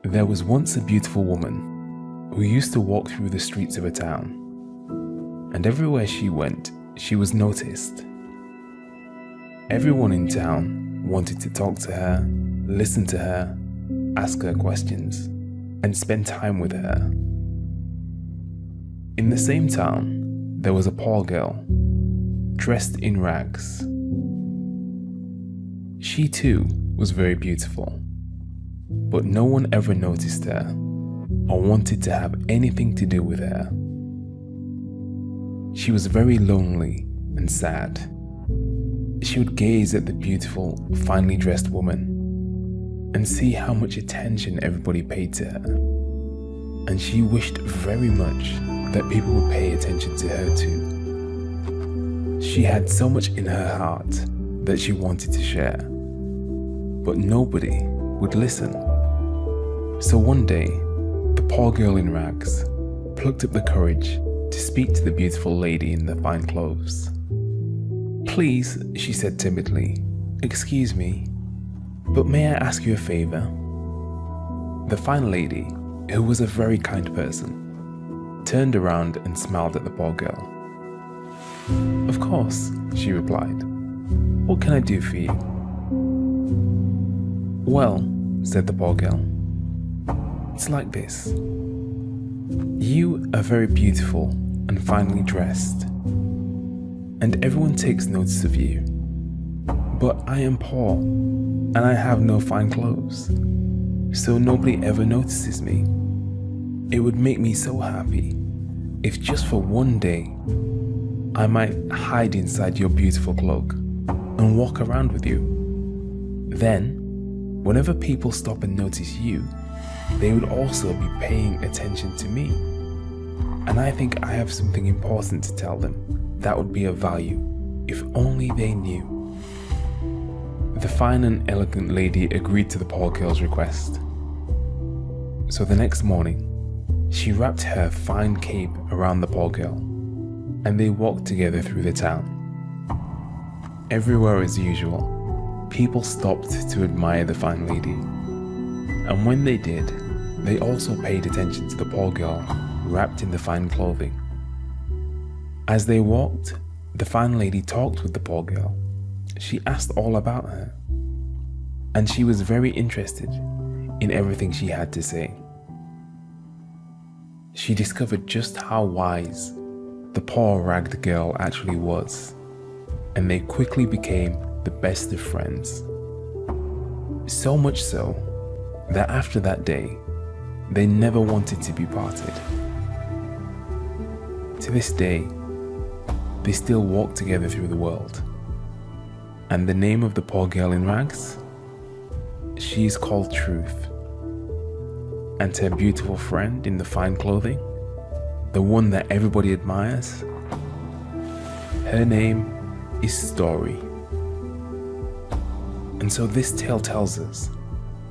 There was once a beautiful woman who used to walk through the streets of a town, and everywhere she went, she was noticed. Everyone in town wanted to talk to her, listen to her, ask her questions, and spend time with her. In the same town, there was a poor girl, dressed in rags. She too was very beautiful, but no one ever noticed her or wanted to have anything to do with her. She was very lonely and sad. She would gaze at the beautiful, finely dressed woman and see how much attention everybody paid to her. And she wished very much that people would pay attention to her too. She had so much in her heart that she wanted to share, but nobody would listen. So one day, the poor girl in rags plucked up the courage to speak to the beautiful lady in the fine clothes. "Please," she said timidly, "excuse me, but may I ask you a favor?" The fine lady, who was a very kind person, turned around and smiled at the poor girl. "Of course," she replied. "What can I do for you?" "Well," said the poor girl, "it's like this. You are very beautiful and finely dressed, and everyone takes notice of you. But I am poor, and I have no fine clothes, so nobody ever notices me. It would make me so happy if just for one day I might hide inside your beautiful cloak and walk around with you. Then, whenever people stop and notice you, they would also be paying attention to me. And I think I have something important to tell them that would be of value if only they knew." The fine and elegant lady agreed to the poor girl's request. So the next morning, she wrapped her fine cape around the poor girl, and they walked together through the town. Everywhere as usual, people stopped to admire the fine lady, and when they did, they also paid attention to the poor girl wrapped in the fine clothing. As they walked, the fine lady talked with the poor girl. She asked all about her, and she was very interested in everything she had to say. She discovered just how wise the poor ragged girl actually was, and they quickly became the best of friends. So much so that after that day, they never wanted to be parted. To this day, they still walk together through the world. And the name of the poor girl in rags? She is called Truth. And her beautiful friend in the fine clothing, the one that everybody admires, her name is Story. And so this tale tells us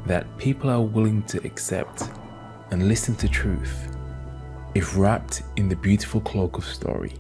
that people are willing to accept and listen to truth if wrapped in the beautiful cloak of story.